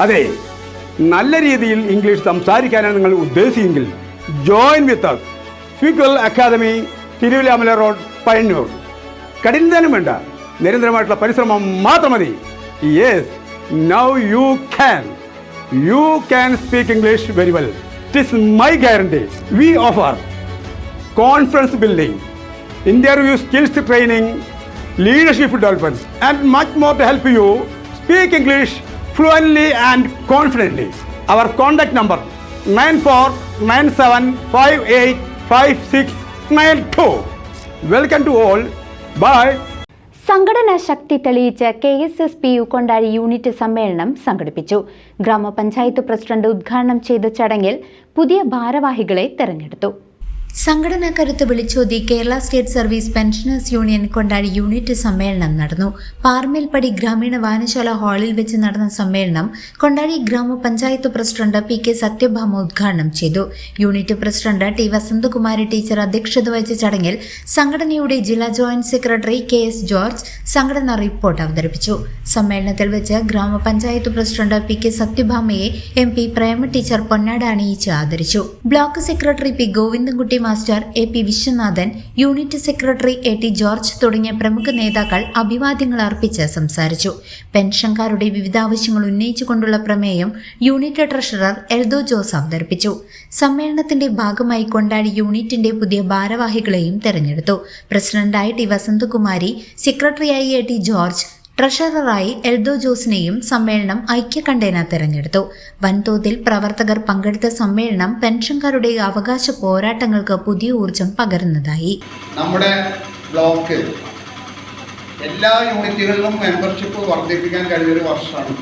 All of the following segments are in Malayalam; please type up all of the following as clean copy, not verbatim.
അതെ, നല്ല രീതിയിൽ ഇംഗ്ലീഷ് സംസാരിക്കാനാണ് നിങ്ങൾ ഉദ്ദേശിച്ചെങ്കിൽ join with us. Speaker academy, Thiruvilwamala road, Payyanur. കഠിനം വേണ്ട, നിരന്തരമായിട്ടുള്ള പരിശ്രമം മാത്രം മതി. Yes, now you can speak English very well. It is my guarantee. We offer confidence building, interview skills training, leadership development, and much more to help you speak English fluently and confidently. Our contact number 9497585692. Welcome to all. Bye. സംഘടനാ ശക്തി തെളിയിച്ച് KSSPU കൊണ്ടാഴി യൂണിറ്റ് സമ്മേളനം സംഘടിപ്പിച്ചു. ഗ്രാമപഞ്ചായത്ത് പ്രസിഡന്റ് ഉദ്ഘാടനം ചെയ്ത ചടങ്ങിൽ പുതിയ ഭാരവാഹികളെ തെരഞ്ഞെടുത്തു. സംഘടനാ കരുത്ത് വിളിച്ചോതി Kerala state service pensioners union Kondazhi unit സമ്മേളനം നടന്നു. പാർമേൽപ്പടി ഗ്രാമീണ വായനശാല ഹാളിൽ വെച്ച് നടന്ന സമ്മേളനം കൊണ്ടാഴി ഗ്രാമപഞ്ചായത്ത് പ്രസിഡന്റ് PK സത്യഭാമ ഉദ്ഘാടനം ചെയ്തു. Unit president T Vasanthakumari teacher അധ്യക്ഷത വഹിച്ച ചടങ്ങിൽ സംഘടനയുടെ ജില്ലാ ജോയിന്റ് സെക്രട്ടറി KS ജോർജ് സംഘടനാ റിപ്പോർട്ട് അവതരിപ്പിച്ചു. സമ്മേളനത്തിൽ വെച്ച് ഗ്രാമപഞ്ചായത്ത് പ്രസിഡന്റ് PK സത്യഭാമയെ MP പ്രേമ ടീച്ചർ പൊന്നാട അണിയിച്ച് ആദരിച്ചു. Block secretary P Govindankutty master, AP Viswanathan, unit secretary AT George തുടങ്ങിയ പ്രമുഖ നേതാക്കൾ അഭിവാദ്യങ്ങൾ അർപ്പിച്ച് സംസാരിച്ചു. പെൻഷൻകാരുടെ വിവിധ ആവശ്യങ്ങൾ ഉന്നയിച്ചുകൊണ്ടുള്ള പ്രമേയം യൂണിറ്റ് ട്രഷറർ എൽദോ ജോസ് അവതരിപ്പിച്ചു. സമ്മേളനത്തിന്റെ ഭാഗമായി കൊണ്ടാഴി യൂണിറ്റിന്റെ പുതിയ ഭാരവാഹികളെയും തെരഞ്ഞെടുത്തു. പ്രസിഡന്റായി T വസന്തകുമാരി, സെക്രട്ടറിയായി AT ജോർജ്, ട്രഷററായി എൽദോ ജോസിനെയും സമ്മേളനം ഐക്യകണ്ഠേന തെരഞ്ഞെടുത്തു. വൻതോതിൽ പ്രവർത്തകർ പങ്കെടുത്ത സമ്മേളനം പെൻഷൻകാരുടെ അവകാശ പോരാട്ടങ്ങൾക്ക് പുതിയ ഊർജം പകരുന്നതായി. നമ്മുടെ ബ്ലോക്ക് എല്ലാ യൂണിറ്റുകളിലും മെമ്പർഷിപ്പ് വർദ്ധിപ്പിക്കാൻ കഴിഞ്ഞൊരു വർഷമാണ്.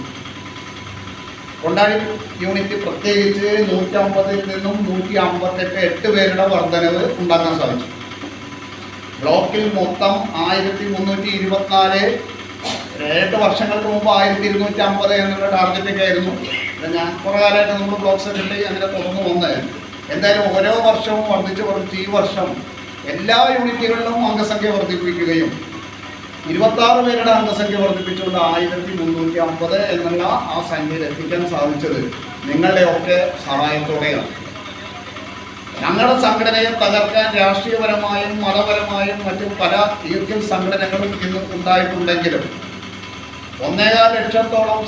കൊണ്ടാഴി യൂണിറ്റ് പ്രത്യേകിച്ച് 150 നിന്നും 158 പേരുടെ വർധനവ് ഉണ്ടാക്കാൻ സാധിച്ചു. ബ്ലോക്കിൽ മൊത്തം 1324, 8 വർഷങ്ങൾക്ക് മുമ്പ് 1250 എന്നുള്ള ടാർഗറ്റൊക്കെ ആയിരുന്നു. ഞാൻ കുറേ കാലമായിട്ട് നമ്മൾ ബ്ലോക്ക് സെക്രട്ടറി അങ്ങനെ തുറന്നു വന്നത്. എന്തായാലും ഓരോ വർഷവും വർദ്ധിച്ച് ഈ വർഷം എല്ലാ യൂണിറ്റുകളിലും അംഗസംഖ്യ വർദ്ധിപ്പിക്കുകയും 26 പേരുടെ അംഗസംഖ്യ വർദ്ധിപ്പിച്ചുകൊണ്ട് 1350 എന്നുള്ള ആ സംഖ്യയിൽ എത്തിക്കാൻ സാധിച്ചത് നിങ്ങളുടെയൊക്കെ സഹായത്തോടെയാണ്. ഞങ്ങളുടെ സംഘടനയെ തകർക്കാൻ രാഷ്ട്രീയപരമായും മതപരമായും മറ്റും പല ഈർക്കൽ സംഘടനകളും ഇന്ന് ഉണ്ടായിട്ടുണ്ടെങ്കിലും 1.25 ലക്ഷത്തോളം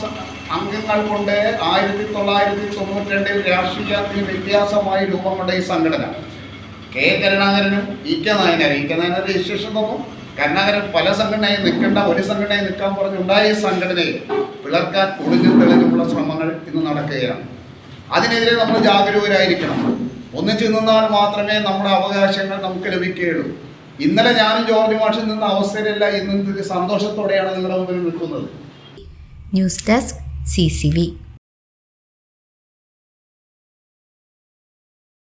അംഗങ്ങൾ കൊണ്ട് 1992 രാഷ്ട്രീയത്തിന് വ്യത്യാസമായി രൂപം കൊണ്ട ഈ സംഘടന K കരുണാകരനും EK നായനാർ രജിസ്ട്രേഷൻ തന്നു. കരുണാകരൻ പല സംഘടനയിൽ നിൽക്കേണ്ട ഒരു സംഘടനയിൽ നിൽക്കാൻ പറഞ്ഞുണ്ടായ ഈ സംഘടനയെ പിളർക്കാൻ ഒളിഞ്ഞും തെളിഞ്ഞുമുള്ള ശ്രമങ്ങൾ ഇന്ന് നടക്കുകയാണ്. അതിനെതിരെ നമ്മൾ ജാഗരൂകരായിരിക്കണം. ഒന്നിച്ചു നിന്നാൽ മാത്രമേ നമ്മുടെ അവകാശങ്ങൾ നമുക്ക് ലഭിക്കുകയുള്ളൂ. ഇന്നലെ ഞാനും ജോർജ് മാഷിൽ നിന്ന അവസ്ഥയിലല്ല ഇന്ന് സന്തോഷത്തോടെയാണ് നിങ്ങളുടെ മുമ്പിൽ നിൽക്കുന്നത്. News desk CCV.